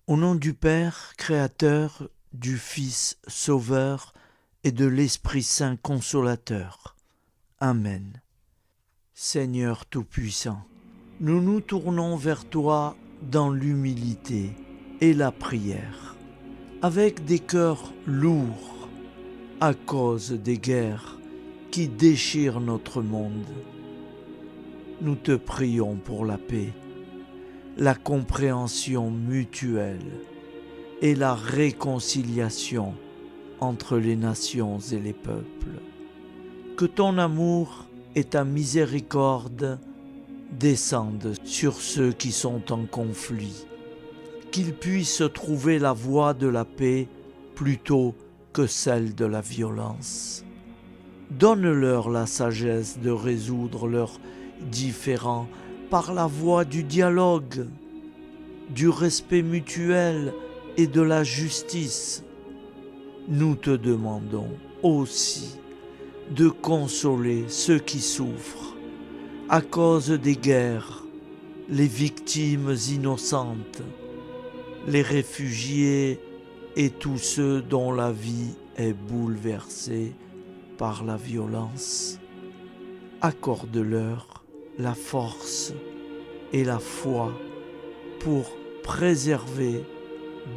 Au nom du Père, Créateur, du Fils, Sauveur et de l'Esprit Saint Consolateur. Amen. Seigneur Tout-Puissant, nous nous tournons vers toi dans l'humilité et la prière, avec des cœurs lourds à cause des guerres qui déchirent notre monde. Nous te prions pour la paix, la compréhension mutuelle et la réconciliation entre les nations et les peuples. Que ton amour et ta miséricorde descendent sur ceux qui sont en conflit, qu'ils puissent trouver la voie de la paix plutôt que celle de la violence. Donne-leur la sagesse de résoudre leurs différends par la voie du dialogue, du respect mutuel et de la justice. Nous te demandons aussi de consoler ceux qui souffrent à cause des guerres, les victimes innocentes, les réfugiés et tous ceux dont la vie est bouleversée par la violence. Accorde-leur la force et la foi pour préserver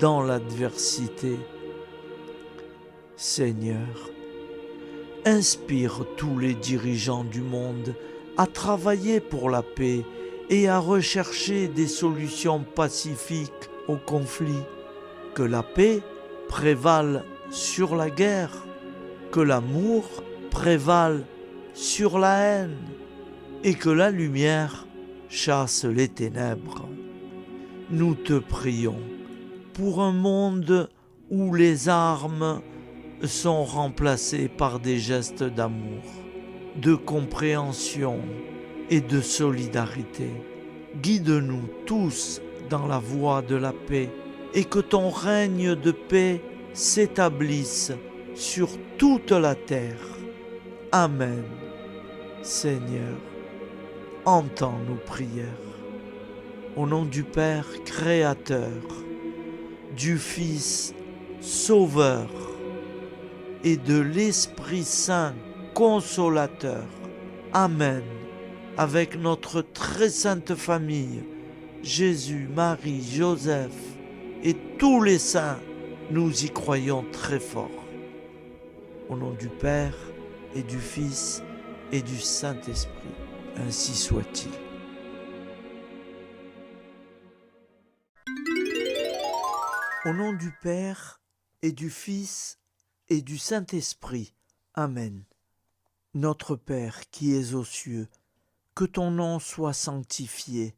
dans l'adversité. Seigneur, inspire tous les dirigeants du monde à travailler pour la paix et à rechercher des solutions pacifiques aux conflits. Que la paix prévale sur la guerre, que l'amour prévale sur la haine et que la lumière chasse les ténèbres. Nous te prions pour un monde où les armes sont remplacées par des gestes d'amour, de compréhension et de solidarité. Guide-nous tous dans la voie de la paix et que ton règne de paix s'établisse sur toute la terre. Amen. Seigneur, entends nos prières. Au nom du Père Créateur, du Fils Sauveur et de l'Esprit Saint Consolateur. Amen. Avec notre très sainte famille, Jésus, Marie, Joseph et tous les saints, nous y croyons très fort. Au nom du Père et du Fils et du Saint-Esprit, ainsi soit-il. Au nom du Père et du Fils et du Saint-Esprit. Amen. Notre Père qui es aux cieux, que ton nom soit sanctifié,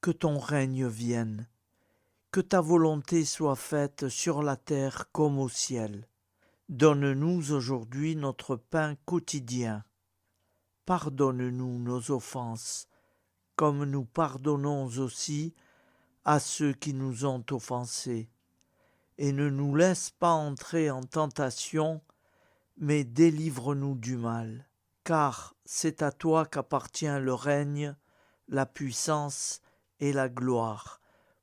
que ton règne vienne, que ta volonté soit faite sur la terre comme au ciel. Donne-nous aujourd'hui notre pain quotidien. Pardonne-nous nos offenses, comme nous pardonnons aussi à ceux qui nous ont offensés. Et ne nous laisse pas entrer en tentation, mais délivre-nous du mal. Car c'est à toi qu'appartient le règne, la puissance et la gloire,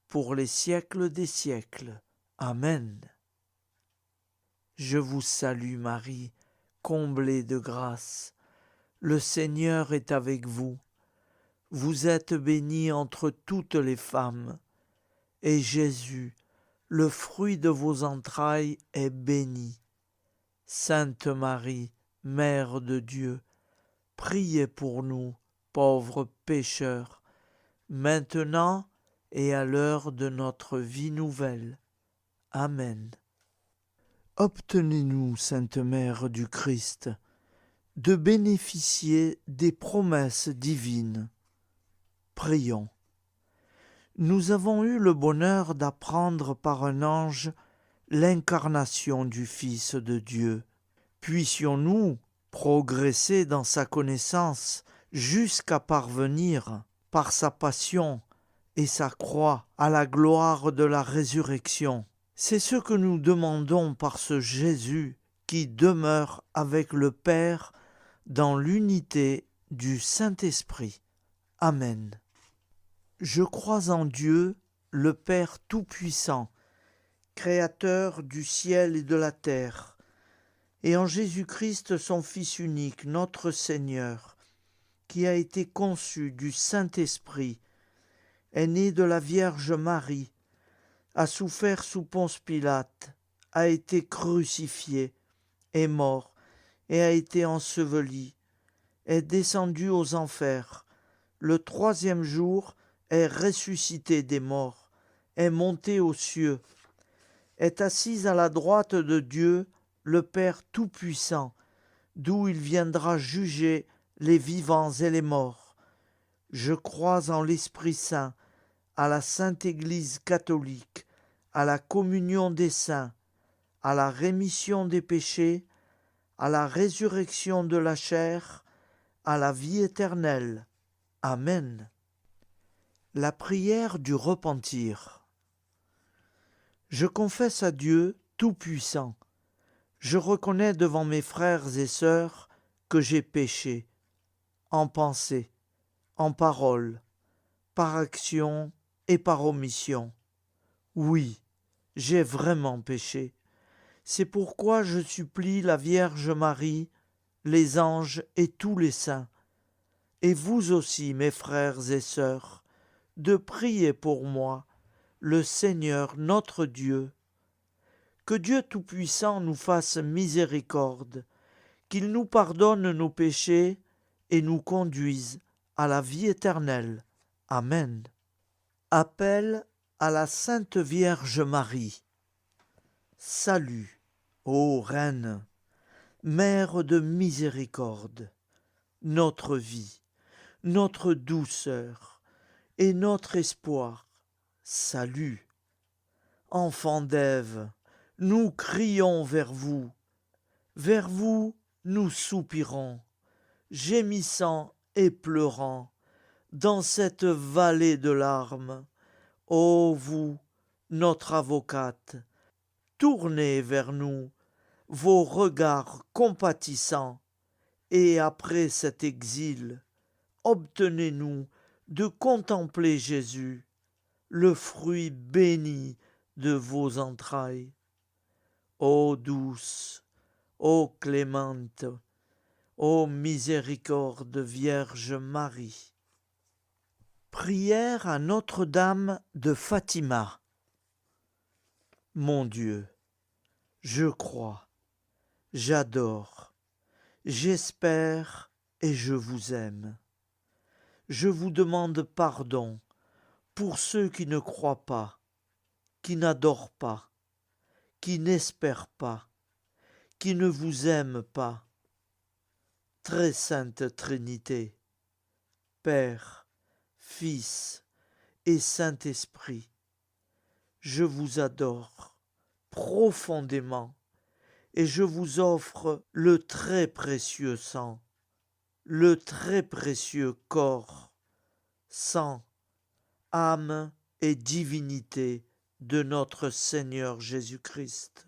pour les siècles des siècles. Amen. Je vous salue Marie, comblée de grâce. Le Seigneur est avec vous. Vous êtes bénie entre toutes les femmes, et Jésus, le fruit de vos entrailles, est béni. Sainte Marie, Mère de Dieu, priez pour nous, pauvres pécheurs, maintenant et à l'heure de notre vie nouvelle. Amen. Obtenez-nous, Sainte Mère du Christ, de bénéficier des promesses divines. Prions. Nous avons eu le bonheur d'apprendre par un ange l'incarnation du Fils de Dieu. Puissions-nous progresser dans sa connaissance jusqu'à parvenir, par sa passion et sa croix, à la gloire de la résurrection. C'est ce que nous demandons par ce Jésus qui demeure avec le Père dans l'unité du Saint-Esprit. Amen. Je crois en Dieu, le Père Tout-Puissant, Créateur du ciel et de la terre, et en Jésus-Christ, son Fils unique, notre Seigneur, qui a été conçu du Saint-Esprit, est né de la Vierge Marie, a souffert sous Ponce Pilate, a été crucifié, est mort et a été enseveli, est descendu aux enfers, le troisième jour est ressuscité des morts, est monté aux cieux, est assis à la droite de Dieu, le Père Tout-Puissant, d'où il viendra juger les vivants et les morts. Je crois en l'Esprit Saint, à la Sainte Église catholique, à la communion des saints, à la rémission des péchés, à la résurrection de la chair, à la vie éternelle. Amen. La prière du repentir. Je confesse à Dieu Tout-Puissant. Je reconnais devant mes frères et sœurs que j'ai péché, en pensée, en parole, par action et par omission. Oui, j'ai vraiment péché. C'est pourquoi je supplie la Vierge Marie, les anges et tous les saints, et vous aussi, mes frères et sœurs, de prier pour moi, le Seigneur notre Dieu. Que Dieu Tout-Puissant nous fasse miséricorde, qu'il nous pardonne nos péchés et nous conduise à la vie éternelle. Amen. Appel à la Sainte Vierge Marie. Salut, ô Reine, Mère de miséricorde, notre vie, notre douceur et notre espoir. Salut. Enfants d'Ève, nous crions vers vous nous soupirons, gémissant et pleurant, dans cette vallée de larmes. Ô vous, notre avocate, tournez vers nous vos regards compatissants, et après cet exil, obtenez-nous de contempler Jésus, le fruit béni de vos entrailles. Ô douce, ô clémente, ô miséricorde Vierge Marie. Prière à Notre-Dame de Fatima. Mon Dieu, je crois, j'adore, j'espère et je vous aime. Je vous demande pardon pour ceux qui ne croient pas, qui n'adorent pas, qui n'espèrent pas, qui ne vous aiment pas. Très sainte Trinité, Père, Fils et Saint-Esprit, je vous adore profondément et je vous offre le très précieux sang, le très précieux corps, sang, âme et divinité de notre Seigneur Jésus-Christ,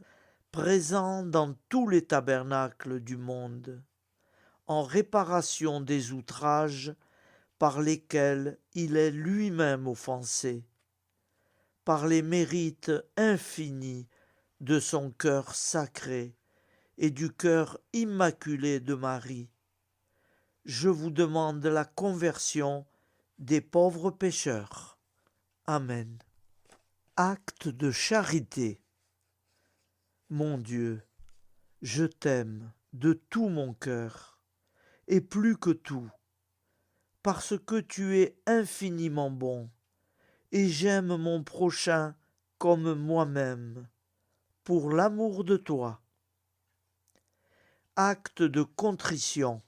présent dans tous les tabernacles du monde, en réparation des outrages par lesquels il est lui-même offensé, par les mérites infinis de son cœur sacré et du cœur immaculé de Marie. Je vous demande la conversion des pauvres pécheurs. Amen. Acte de charité. Mon Dieu, je t'aime de tout mon cœur, et plus que tout, parce que tu es infiniment bon, et j'aime mon prochain comme moi-même, pour l'amour de toi. Acte de contrition.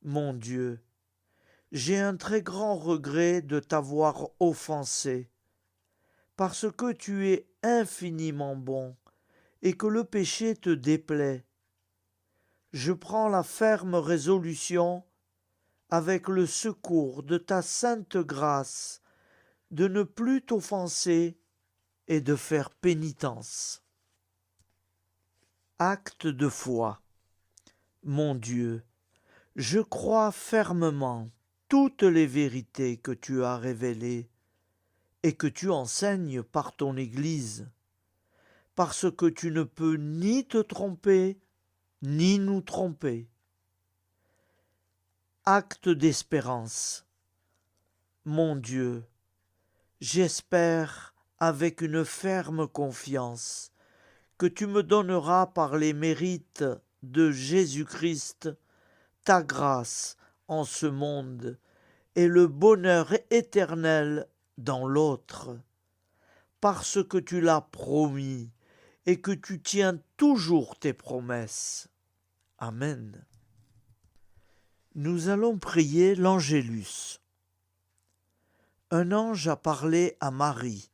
Mon Dieu, j'ai un très grand regret de t'avoir offensé, parce que tu es infiniment bon, et que le péché te déplaît. Je prends la ferme résolution, avec le secours de ta sainte grâce, de ne plus t'offenser et de faire pénitence. Acte de foi. Mon Dieu, je crois fermement toutes les vérités que tu as révélées, et que tu enseignes par ton Église, parce que tu ne peux ni te tromper, ni nous tromper. Acte d'espérance. Mon Dieu, j'espère avec une ferme confiance que tu me donneras par les mérites de Jésus-Christ ta grâce en ce monde et le bonheur éternel dans l'autre, parce que tu l'as promis et que tu tiens toujours tes promesses. Amen. Nous allons prier l'Angélus. Un ange a parlé à Marie.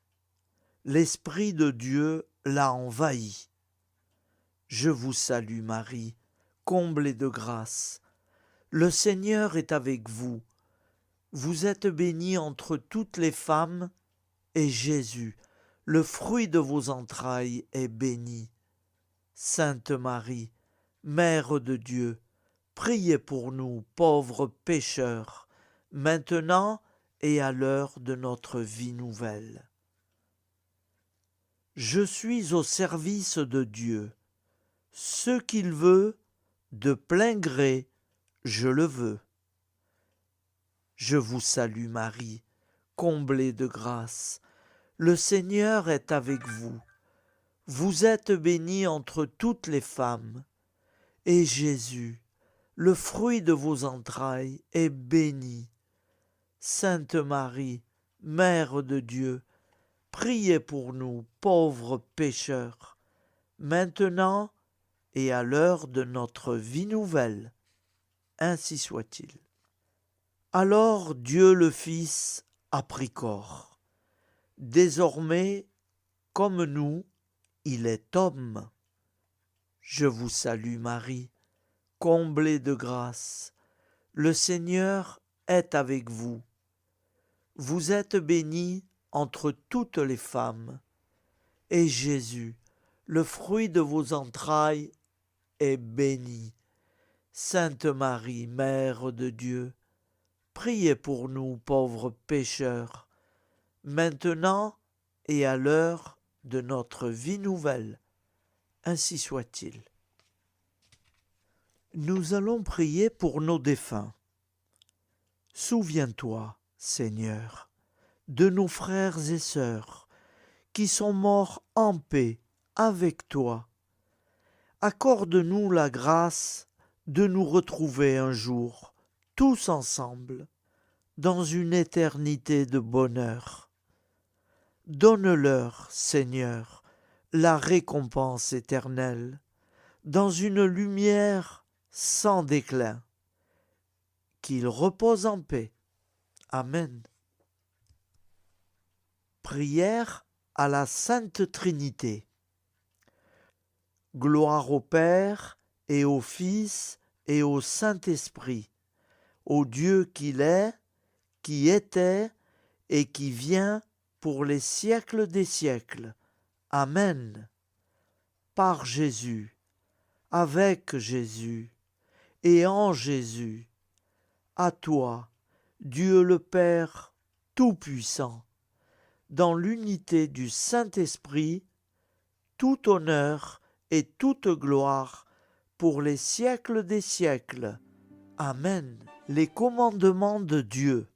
L'Esprit de Dieu l'a envahi. Je vous salue Marie, comblée de grâce. Le Seigneur est avec vous. Vous êtes bénie entre toutes les femmes, et Jésus, le fruit de vos entrailles, est béni. Sainte Marie, Mère de Dieu, priez pour nous, pauvres pécheurs, maintenant et à l'heure de notre vie nouvelle. Je suis au service de Dieu. Ce qu'il veut, de plein gré, je le veux. Je vous salue Marie, comblée de grâce. Le Seigneur est avec vous. Vous êtes bénie entre toutes les femmes, et Jésus, le fruit de vos entrailles, est béni. Sainte Marie, Mère de Dieu, priez pour nous, pauvres pécheurs, maintenant et à l'heure de notre vie nouvelle. Ainsi soit-il. Alors Dieu le Fils a pris corps. Désormais, comme nous, il est homme. Je vous salue Marie, comblée de grâce. Le Seigneur est avec vous. Vous êtes bénie entre toutes les femmes, et Jésus, le fruit de vos entrailles, est béni. Sainte Marie, Mère de Dieu, priez pour nous pauvres pécheurs, maintenant et à l'heure de notre vie nouvelle. Ainsi soit-il. Nous allons prier pour nos défunts. Souviens-toi, Seigneur, de nos frères et sœurs qui sont morts en paix avec toi. Accorde-nous la grâce de nous retrouver un jour, tous ensemble, dans une éternité de bonheur. Donne-leur, Seigneur, la récompense éternelle, dans une lumière sans déclin. Qu'ils reposent en paix. Amen. Prière à la Sainte Trinité. Gloire au Père et au Fils et au Saint-Esprit, au Dieu qu'il est, qui était et qui vient pour les siècles des siècles. Amen. Par Jésus, avec Jésus et en Jésus, à toi, Dieu le Père Tout-Puissant, dans l'unité du Saint-Esprit, tout honneur et toute gloire pour les siècles des siècles. Amen. Les commandements de Dieu.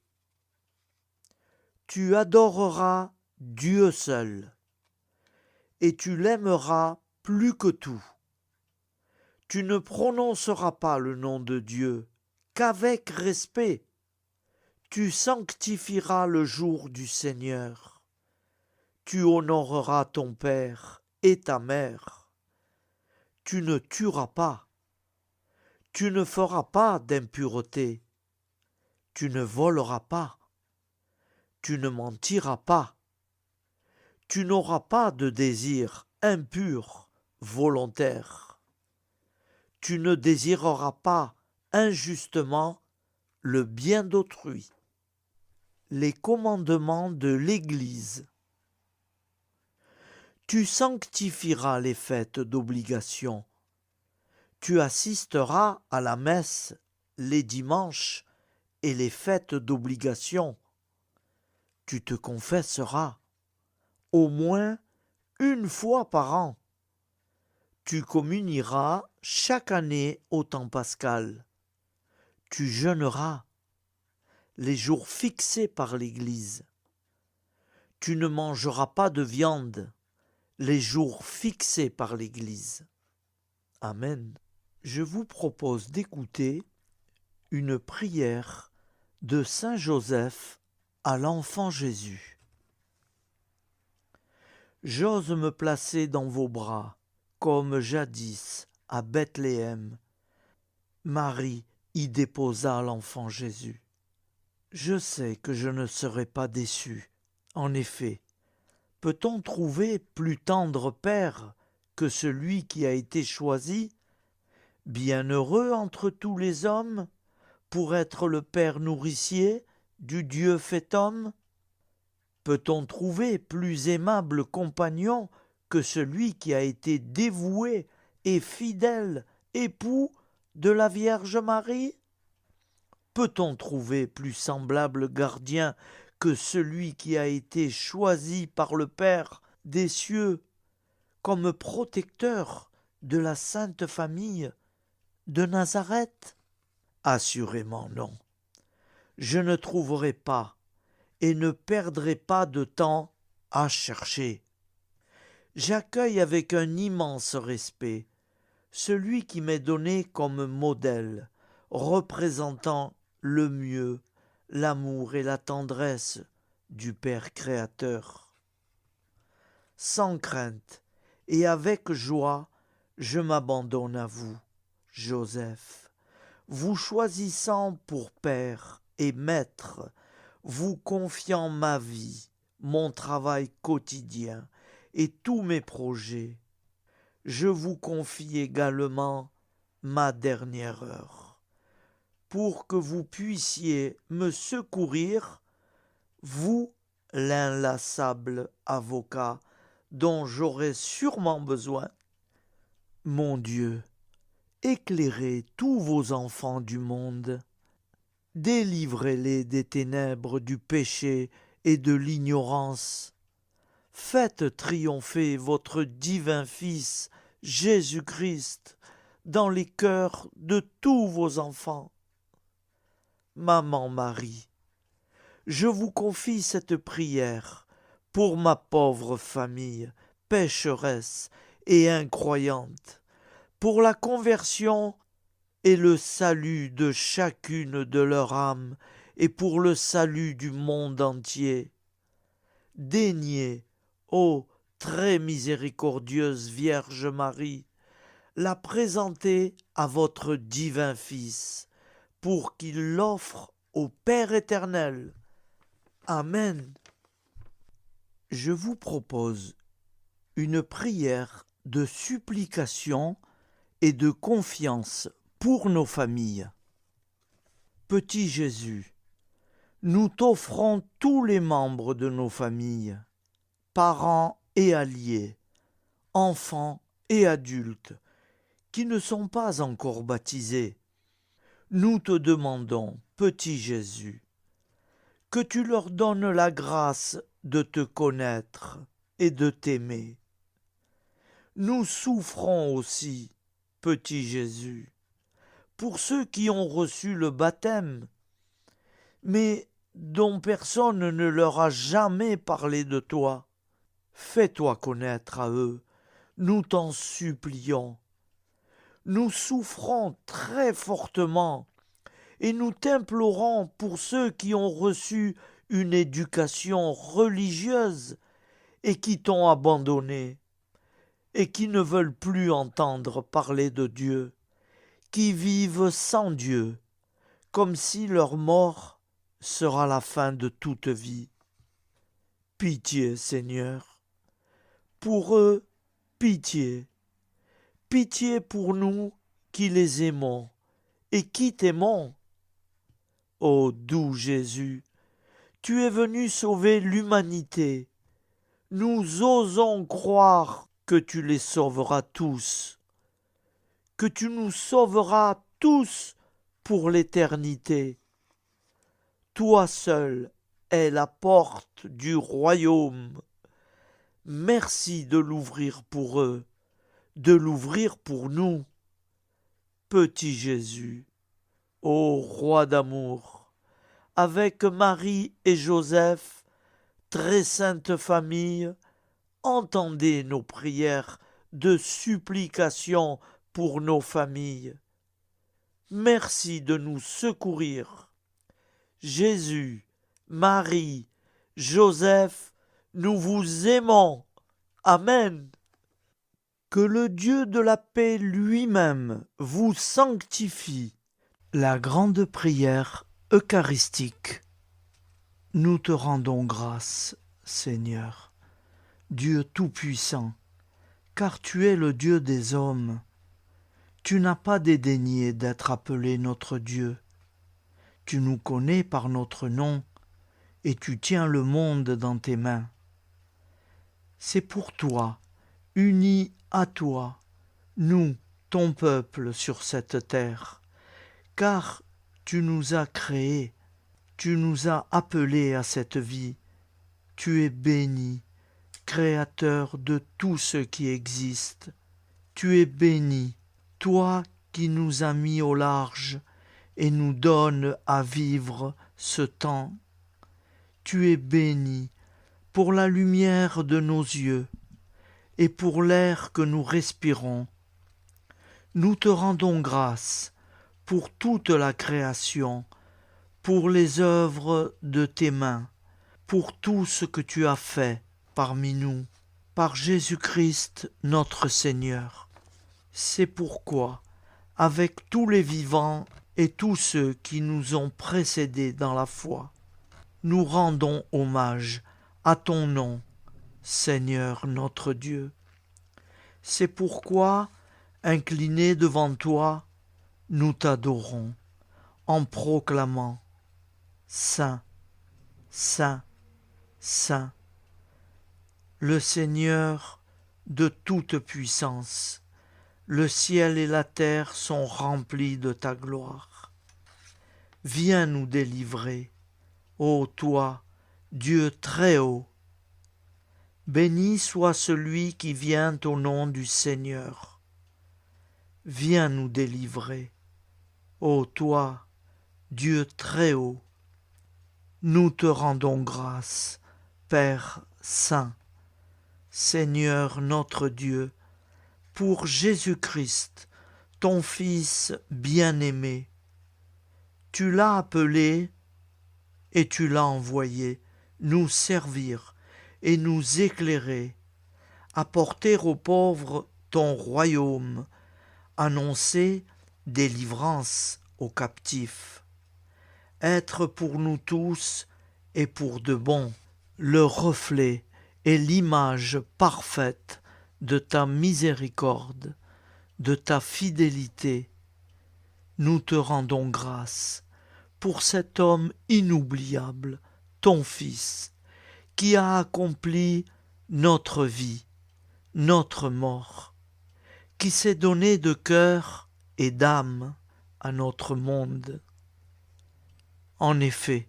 Tu adoreras Dieu seul, et tu l'aimeras plus que tout. Tu ne prononceras pas le nom de Dieu qu'avec respect. Tu sanctifieras le jour du Seigneur. Tu honoreras ton père et ta mère. Tu ne tueras pas. Tu ne feras pas d'impureté. Tu ne voleras pas. Tu ne mentiras pas. Tu n'auras pas de désir impur, volontaire. Tu ne désireras pas injustement le bien d'autrui. Les commandements de l'Église. Tu sanctifieras les fêtes d'obligation. Tu assisteras à la messe les dimanches et les fêtes d'obligation. tu te confesseras au moins une fois par an. Tu communieras chaque année au temps pascal. Tu jeûneras les jours fixés par l'Église. Tu ne mangeras pas de viande les jours fixés par l'Église. Amen. Je vous propose d'écouter une prière de Saint Joseph à l'enfant Jésus. J'ose me placer dans vos bras, comme jadis à Bethléem. Marie y déposa l'enfant Jésus. Je sais que je ne serai pas déçu. En effet, peut-on trouver plus tendre père que celui qui a été choisi, bienheureux entre tous les hommes, pour être le père nourricier du Dieu fait homme? Peut-on trouver plus aimable compagnon que celui qui a été dévoué et fidèle époux de la Vierge Marie? Peut-on trouver plus semblable gardien que celui qui a été choisi par le Père des cieux comme protecteur de la Sainte Famille de Nazareth? Assurément non. Je ne trouverai pas et ne perdrai pas de temps à chercher. J'accueille avec un immense respect celui qui m'est donné comme modèle, représentant le mieux l'amour et la tendresse du Père créateur. Sans crainte et avec joie, je m'abandonne à vous, Joseph, vous choisissant pour Père et Maître, vous confiant ma vie, mon travail quotidien et tous mes projets. Je vous confie également ma dernière heure, pour que vous puissiez me secourir, vous, l'inlassable avocat dont j'aurai sûrement besoin. Mon Dieu, éclairez tous vos enfants du monde, délivrez-les des ténèbres du péché et de l'ignorance. Faites triompher votre divin Fils, Jésus-Christ, dans les cœurs de tous vos enfants. Maman Marie, je vous confie cette prière pour ma pauvre famille, pécheresse et incroyante, pour la conversion et le salut de chacune de leurs âmes et pour le salut du monde entier. Daignez, ô très miséricordieuse Vierge Marie, la présenter à votre divin Fils, pour qu'il l'offre au Père éternel. Amen. Je vous propose une prière de supplication et de confiance pour nos familles. Petit Jésus, nous t'offrons tous les membres de nos familles, parents et alliés, enfants et adultes, qui ne sont pas encore baptisés. Nous te demandons, petit Jésus, que tu leur donnes la grâce de te connaître et de t'aimer. Nous souffrons aussi, petit Jésus, pour ceux qui ont reçu le baptême, mais dont personne ne leur a jamais parlé de toi. Fais-toi connaître à eux, nous t'en supplions. Nous souffrons très fortement et nous t'implorons pour ceux qui ont reçu une éducation religieuse et qui t'ont abandonné et qui ne veulent plus entendre parler de Dieu, qui vivent sans Dieu, comme si leur mort sera la fin de toute vie. Pitié, Seigneur, pour eux, pitié. Pitié pour nous qui les aimons et qui t'aimons. Ô doux Jésus, tu es venu sauver l'humanité. Nous osons croire que tu les sauveras tous, que tu nous sauveras tous pour l'éternité. Toi seul est la porte du royaume. Merci de l'ouvrir pour eux, de l'ouvrir pour nous. Petit Jésus, ô roi d'amour, avec Marie et Joseph, très sainte famille, entendez nos prières de supplication pour nos familles. Merci de nous secourir. Jésus, Marie, Joseph, nous vous aimons. Amen. Que le Dieu de la paix lui-même vous sanctifie. La grande prière eucharistique. Nous te rendons grâce, Seigneur, Dieu Tout-Puissant, car tu es le Dieu des hommes. Tu n'as pas dédaigné d'être appelé notre Dieu. Tu nous connais par notre nom, et tu tiens le monde dans tes mains. C'est pour toi, unis à toi, nous, ton peuple sur cette terre, car tu nous as créés, tu nous as appelés à cette vie. Tu es béni, Créateur de tout ce qui existe. Tu es béni, toi qui nous as mis au large et nous donnes à vivre ce temps. Tu es béni pour la lumière de nos yeux et pour l'air que nous respirons. Nous te rendons grâce pour toute la création, pour les œuvres de tes mains, pour tout ce que tu as fait parmi nous, par Jésus-Christ notre Seigneur. C'est pourquoi, avec tous les vivants et tous ceux qui nous ont précédés dans la foi, nous rendons hommage à ton nom, Seigneur notre Dieu. C'est pourquoi, inclinés devant toi, nous t'adorons, en proclamant « Saint, Saint, Saint, le Seigneur de toute puissance, le ciel et la terre sont remplis de ta gloire. Viens nous délivrer, ô toi, Dieu très haut. Béni soit celui qui vient au nom du Seigneur. Viens nous délivrer, ô toi, Dieu très haut. Nous te rendons grâce, Père Saint, Seigneur notre Dieu, pour Jésus-Christ, ton Fils bien-aimé. Tu l'as appelé et tu l'as envoyé nous servir et nous éclairer, apporter aux pauvres ton royaume, annoncer délivrance aux captifs, être pour nous tous et pour de bon le reflet et l'image parfaite de ta miséricorde, de ta fidélité. Nous te rendons grâce pour cet homme inoubliable, ton Fils, qui a accompli notre vie, notre mort, qui s'est donné de cœur et d'âme à notre monde. En effet,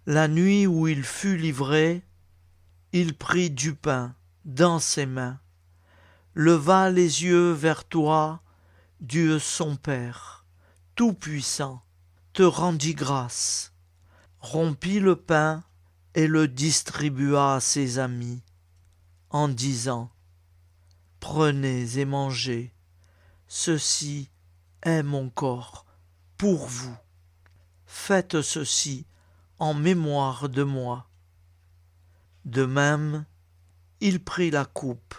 la nuit où il fut livré, il prit du pain dans ses mains, leva les yeux vers toi, Dieu son Père, Tout-Puissant, te rendit grâce, rompit le pain et le distribua à ses amis, en disant « Prenez et mangez, ceci est mon corps pour vous. Faites ceci en mémoire de moi. » De même, il prit la coupe,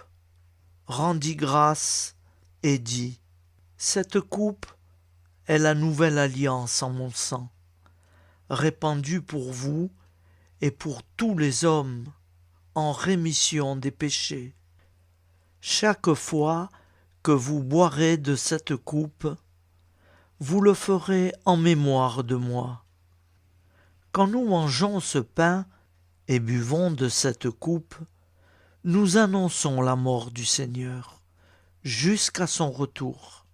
rendit grâce et dit « Cette coupe est la nouvelle alliance en mon sang, répandue pour vous et pour tous les hommes en rémission des péchés. Chaque fois que vous boirez de cette coupe, vous le ferez en mémoire de moi. Quand nous mangeons ce pain et buvons de cette coupe, nous annonçons la mort du Seigneur jusqu'à son retour.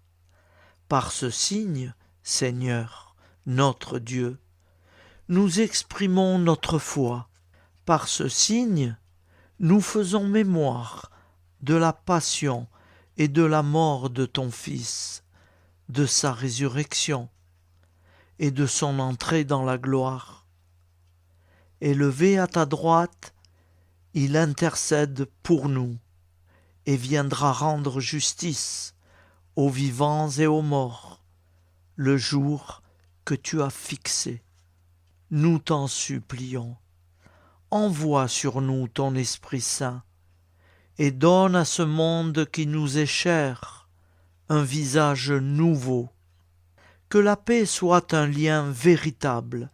Par ce signe, Seigneur, notre Dieu, nous exprimons notre foi. Par ce signe, nous faisons mémoire de la passion et de la mort de ton Fils, de sa résurrection et de son entrée dans la gloire. Élevé à ta droite, il intercède pour nous et viendra rendre justice aux vivants et aux morts, le jour que tu as fixé. Nous t'en supplions, envoie sur nous ton Esprit Saint et donne à ce monde qui nous est cher un visage nouveau. Que la paix soit un lien véritable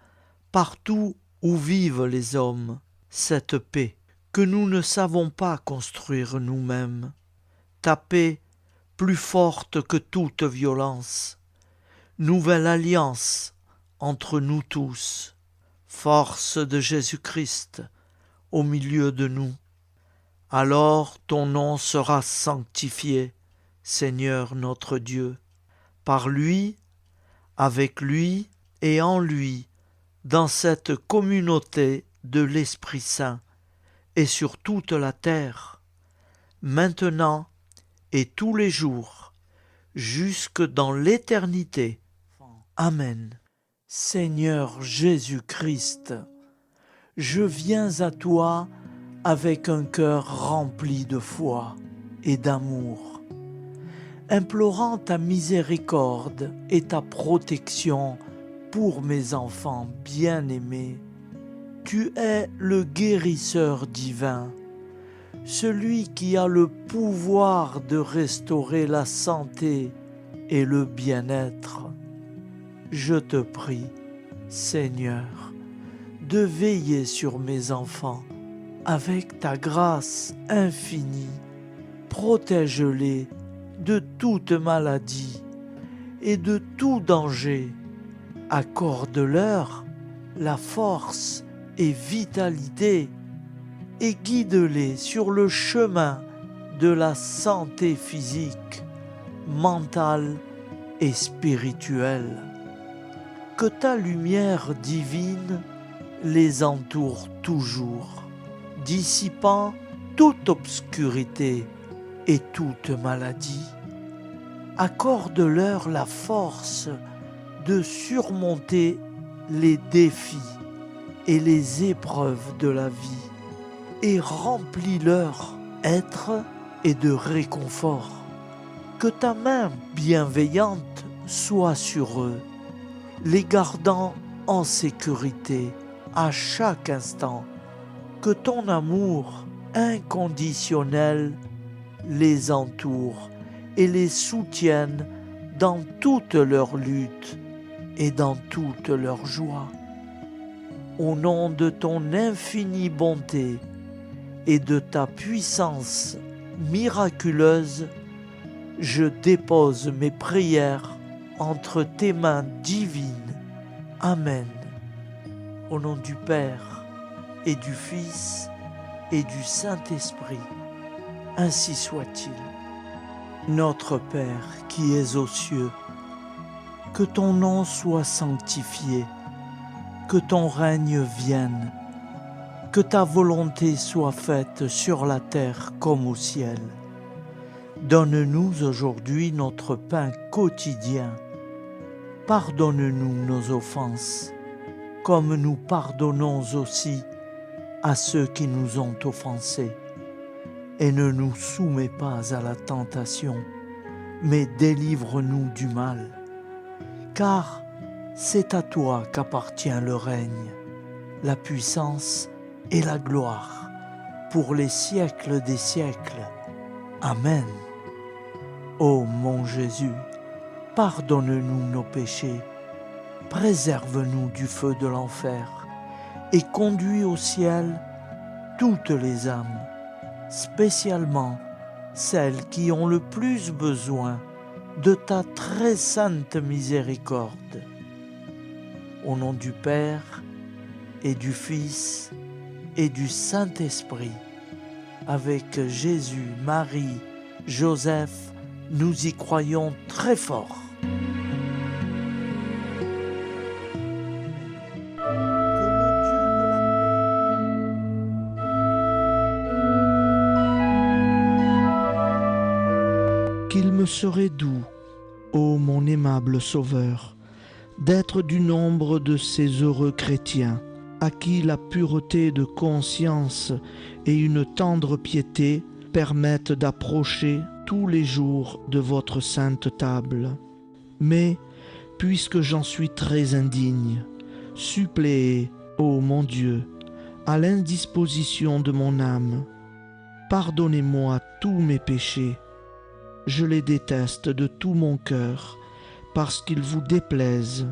partout où vivent les hommes, cette paix que nous ne savons pas construire nous-mêmes. Ta paix plus forte que toute violence. Nouvelle alliance entre nous tous. Force de Jésus-Christ au milieu de nous. Alors ton nom sera sanctifié, Seigneur notre Dieu. Par lui, avec lui et en lui, dans cette communauté de l'Esprit Saint et sur toute la terre, maintenant et tous les jours, jusque dans l'éternité. Amen. Seigneur Jésus-Christ, je viens à toi avec un cœur rempli de foi et d'amour, implorant ta miséricorde et ta protection pour mes enfants bien-aimés. Tu es le guérisseur divin, celui qui a le pouvoir de restaurer la santé et le bien-être. Je te prie, Seigneur, de veiller sur mes enfants avec ta grâce infinie. Protège-les de toute maladie et de tout danger. Accorde-leur la force et vitalité et guide-les sur le chemin de la santé physique, mentale et spirituelle. Que ta lumière divine les entoure toujours, dissipant toute obscurité et toute maladie. Accorde-leur la force de surmonter les défis et les épreuves de la vie et remplis-leur être et de réconfort. Que ta main bienveillante soit sur eux, les gardant en sécurité à chaque instant. Que ton amour inconditionnel les entoure et les soutienne dans toute leur lutte et dans toute leur joie. Au nom de ton infinie bonté et de ta puissance miraculeuse, je dépose mes prières entre tes mains divines. Amen. Au nom du Père et du Fils et du Saint-Esprit, ainsi soit-il. Notre Père qui es aux cieux, que ton nom soit sanctifié, que ton règne vienne, que ta volonté soit faite sur la terre comme au ciel. Donne-nous aujourd'hui notre pain quotidien. Pardonne-nous nos offenses, comme nous pardonnons aussi à ceux qui nous ont offensés. Et ne nous soumets pas à la tentation, mais délivre-nous du mal. Car c'est à toi qu'appartient le règne, la puissance et la gloire, pour les siècles des siècles. Amen. Ô mon Jésus, pardonne-nous nos péchés, préserve-nous du feu de l'enfer, et conduis au ciel toutes les âmes, spécialement celles qui ont le plus besoin de ta très sainte miséricorde. Au nom du Père et du Fils et du Saint-Esprit, avec Jésus, Marie, Joseph, nous y croyons très fort. me serait doux, ô mon aimable Sauveur, d'être du nombre de ces heureux chrétiens à qui la pureté de conscience et une tendre piété permettent d'approcher tous les jours de votre sainte table. Mais, puisque j'en suis très indigne, suppléez, ô mon Dieu, à l'indisposition de mon âme. Pardonnez-moi tous mes péchés. Je les déteste de tout mon cœur, parce qu'ils vous déplaisent.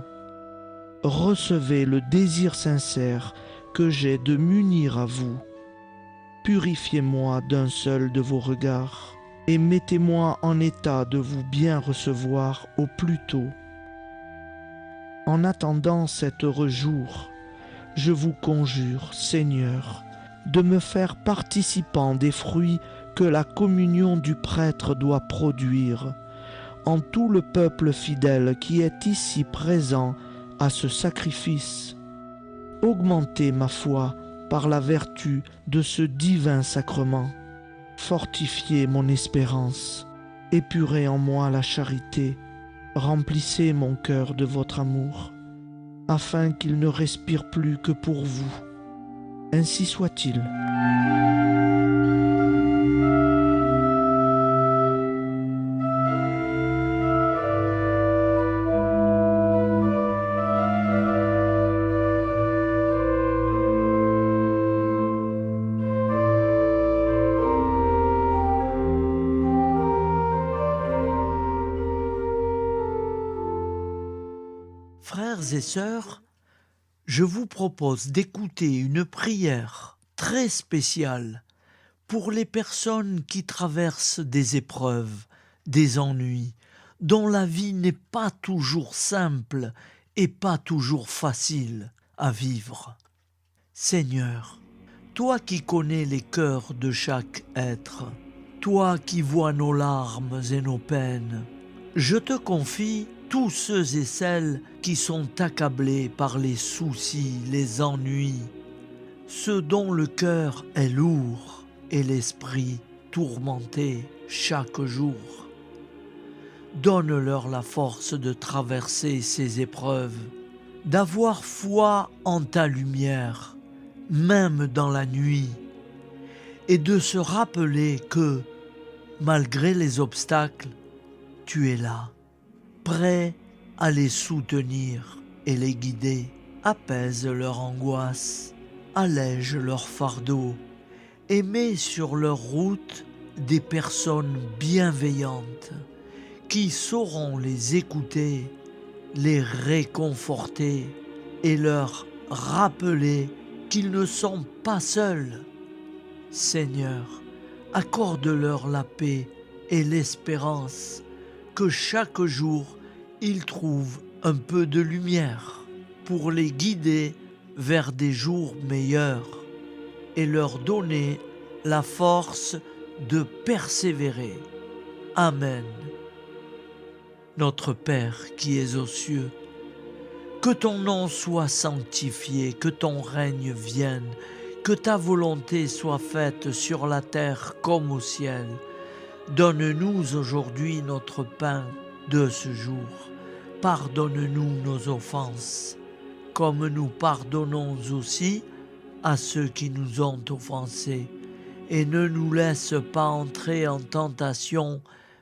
Recevez le désir sincère que j'ai de m'unir à vous. Purifiez-moi d'un seul de vos regards, et mettez-moi en état de vous bien recevoir au plus tôt. En attendant cet heureux jour, je vous conjure, Seigneur, de me faire participant des fruits que la communion du prêtre doit produire, en tout le peuple fidèle qui est ici présent à ce sacrifice. Augmentez ma foi par la vertu de ce divin sacrement. Fortifiez mon espérance, épurez en moi la charité, remplissez mon cœur de votre amour, afin qu'il ne respire plus que pour vous. Ainsi soit-il. Frères et sœurs, je vous propose d'écouter une prière très spéciale pour les personnes qui traversent des épreuves, des ennuis, dont la vie n'est pas toujours simple et pas toujours facile à vivre. Seigneur, toi qui connais les cœurs de chaque être, toi qui vois nos larmes et nos peines, je te confie tous ceux et celles qui sont accablés par les soucis, les ennuis, ceux dont le cœur est lourd et l'esprit tourmenté chaque jour. Donne-leur la force de traverser ces épreuves, d'avoir foi en ta lumière, même dans la nuit, et de se rappeler que, malgré les obstacles, tu es là, prêt à les soutenir et les guider. Apaise leur angoisse, allège leur fardeau, et mets sur leur route des personnes bienveillantes qui sauront les écouter, les réconforter et leur rappeler qu'ils ne sont pas seuls. Seigneur, accorde-leur la paix et l'espérance, que chaque jour ils trouvent un peu de lumière pour les guider vers des jours meilleurs et leur donner la force de persévérer. Amen. Notre Père qui es aux cieux, que ton nom soit sanctifié, que ton règne vienne, que ta volonté soit faite sur la terre comme au ciel. Donne-nous aujourd'hui notre pain de ce jour. Pardonne-nous nos offenses, comme nous pardonnons aussi à ceux qui nous ont offensés. Et ne nous laisse pas entrer en tentation,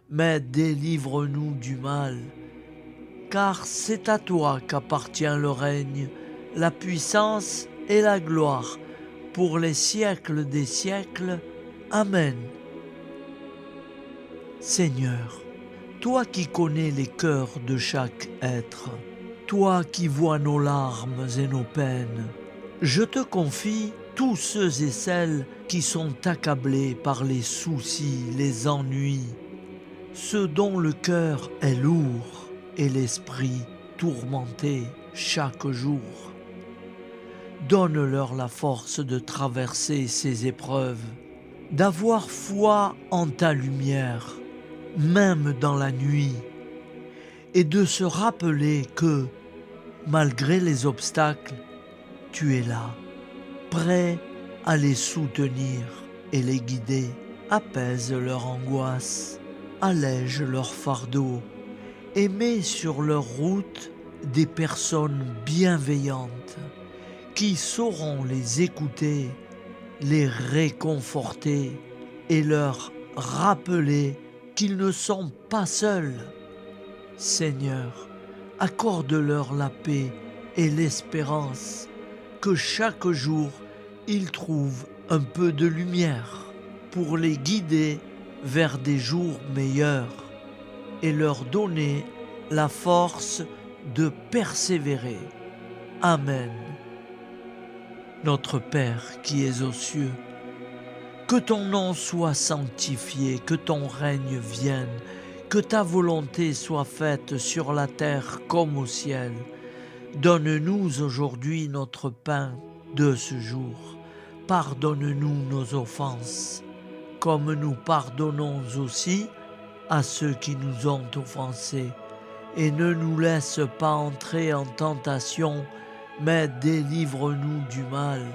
mais délivre-nous du mal. Car c'est à toi qu'appartient le règne, la puissance et la gloire, pour les siècles des siècles. Amen. Seigneur, toi qui connais les cœurs de chaque être, toi qui vois nos larmes et nos peines, je te confie tous ceux et celles qui sont accablés par les soucis, les ennuis, ceux dont le cœur est lourd et l'esprit tourmenté chaque jour. Donne-leur la force de traverser ces épreuves, d'avoir foi en ta lumière, même dans la nuit, et de se rappeler que, malgré les obstacles, tu es là, prêt à les soutenir et les guider. Apaise leur angoisse, allège leur fardeau et met sur leur route des personnes bienveillantes qui sauront les écouter, les réconforter et leur rappeler qu'ils ne sont pas seuls. Seigneur, accorde-leur la paix et l'espérance, que chaque jour ils trouvent un peu de lumière pour les guider vers des jours meilleurs et leur donner la force de persévérer. Amen. Notre Père qui es aux cieux, que ton nom soit sanctifié, que ton règne vienne, que ta volonté soit faite sur la terre comme au ciel. Donne-nous aujourd'hui notre pain de ce jour. Pardonne-nous nos offenses, comme nous pardonnons aussi à ceux qui nous ont offensés. Et ne nous laisse pas entrer en tentation, mais délivre-nous du mal.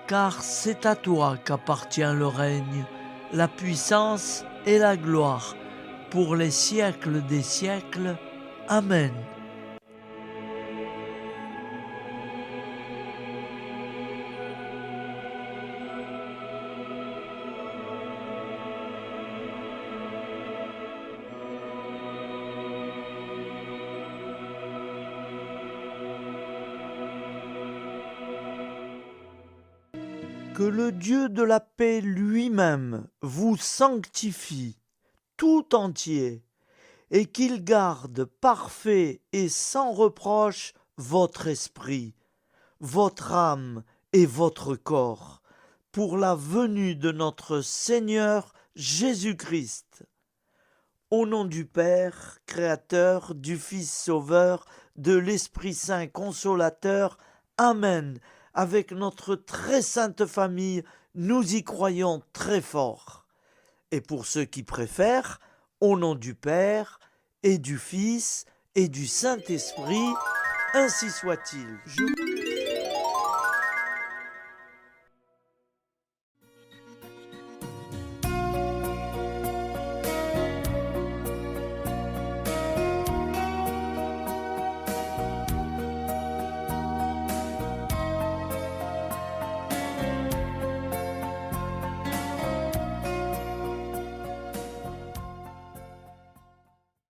Car c'est à toi qu'appartient le règne, la puissance et la gloire, pour les siècles des siècles. Amen. Que le Dieu de la paix lui-même vous sanctifie tout entier, et qu'il garde parfait et sans reproche votre esprit, votre âme et votre corps, pour la venue de notre Seigneur Jésus-Christ. Au nom du Père, Créateur, du Fils Sauveur, de l'Esprit Saint Consolateur. Amen. Avec notre très sainte famille, nous y croyons très fort. Et pour ceux qui préfèrent, au nom du Père, et du Fils, et du Saint-Esprit, ainsi soit-il.